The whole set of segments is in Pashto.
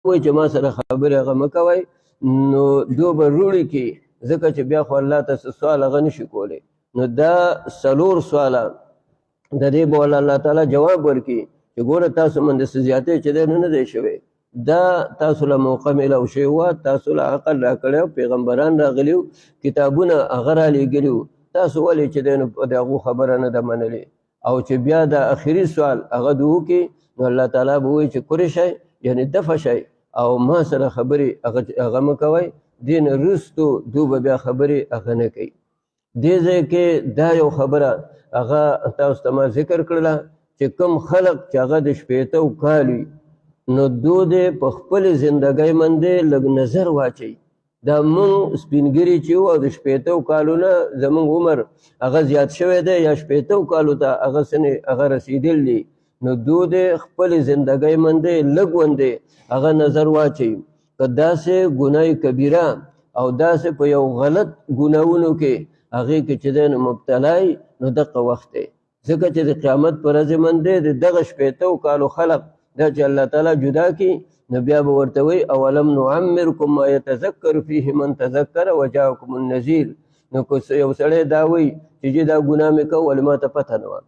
وایي چې ما سره خبرې هغه مه کوئ، نو دوی به روړي کړي، ځکه چې بیا خو الله ته څه سوال هغه نشي کولی. نو دا 4 سواله د دې به الله تعالی جواب ورکړي چې ګوره تاسو من د څه زیاتې چې دی نو نه دی شوی، دا تاسو له موقع میلاو شوی وه، تاسو له عقل راکړی و، پیغمبران راغلي وو، کتابونه هغه رالیږلي وو، تاسو ولې چې دی نو د هغو خبره نه ده منلې. او چې بیا دا اخري سوال هغه د وکړي، نو الله تعالی به وایي چې کورې شئ، یعنې دفع شئ او ما سره خبرې هغه مه کوئ. دې نه وروستو دوی به بیا خبرې هغه نه کوي. دې ځای کې دا یو خبره هغه تاسو ته ما ذکر کړله چې کوم خلق چې هغه د 80 کال وي، نو دوی دې په خپلې زندګۍ باندې لږ نظر واچوي. دا مونږ سپینګري چې وو او د 80 کالو نه زمونږ عمر هغه زیات شوی دی یا 80 کالو ته هغه سنې هغه رسېدل دي، نو دوی دې خپلې زندګۍ باندې لږ وندې هغه نظر واچوي. که داسې ګناه کبیره او داسې په یو غلط ګناهونو کې هغې کې چې دی نو مبتلا یي، نو دغه وخت دی، ځکه چې د قیامت په ورځې باندې د دغه 80 کالو خلق دا چې الله تعالی جدا کړي، نو بیا به ورته وایي اولم نعمرکم ما یتذکر فیه من تذکر وجاءکم النذیر. نو که یو سړی دا وایي چې دا ګناه مې کوو ولې ما ته پته نه وه،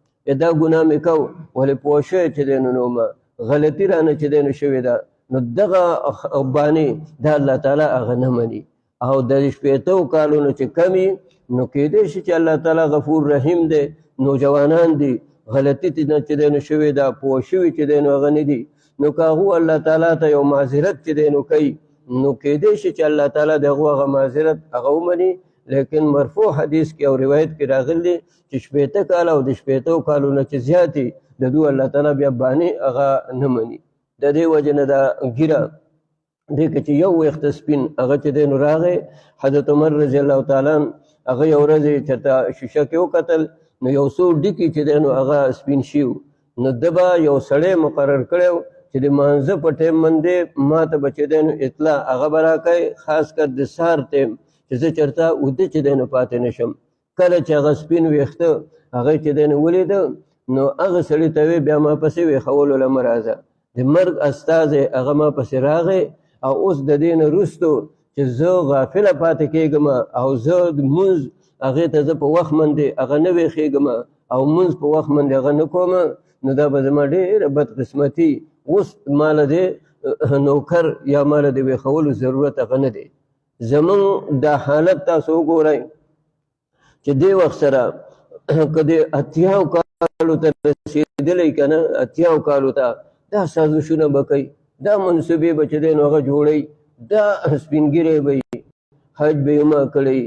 دا ګناه مې کوو ولې پوه شوی چې دی نو ما غلطي رانه چې دی نو شوې ده، نو دغه بانې دا الله تعالی هغه نه مني. او د 80 کالونو چې کمي، نو کېدای شي چې الله تعالی غفور رحیم دی، نوجوانان دي غلطي نه چې دی نو شوې ده، پوه شوي چې دی نو هغه نه دي، نو که هغو الله تعالی ته یو معذرت چې دی نو کوي، نو کېدای شي چې الله تعالی د هغو هغه معذرت هغه ومني. لیکن مرفوع حدیث کې او روایت کې راغلی چې 80 کاله او د 80 کالو نه چې زیاتې د دوی الله تعالی بیا بانې هغه نه مني. د دې وجه نه دا ګیره دې کې چې یو ویښته سپین هغه چې دی نو راغی، حضرت عمر رضی الله تعالی هغه یو ورځ یې چېرته شیشه کې وکتل، نو یو څو ډکي چې دی نو هغه سپین شي وو. نو ده به یو سړی مقرر کړی و چې د مانځه په ټیم باندې ما ته به چې دی نو اطلاع هغه به راکوي، خاص کر د سهار ټیم چې زه چېرته اوده چې دی نو پاتې نه شم. کله چې هغه سپین ویښته هغه چې دی نو ولیده، نو هغه سړي ته وی بیا ما پسې ویښولو له مه راځه، د مرګ استازی هغه ما پسې راغی، او اوس د دې نه وروستو چې زه غافله پاتې کېږم او زه د مونځ هغې ته زه په وخت باندې هغه نه ویښېږم او مونځ په وخت باندې هغه نه کوم، نو دا به زما ډېره بدقسمتي. اوس ما له دې نوکر یا ما له د ویښولو ضرورت هغه نه دی. زمونږ دا حالت تاسو وګورئ چې دې وخت سره که د 80 کالو ته رسېدلی که نه، 80 کالو ته دا سازشونه به کوي، دا منصوبې به چې دی نو هغه جوړوي، دا سپین ږیری به حج به یې ما کړی،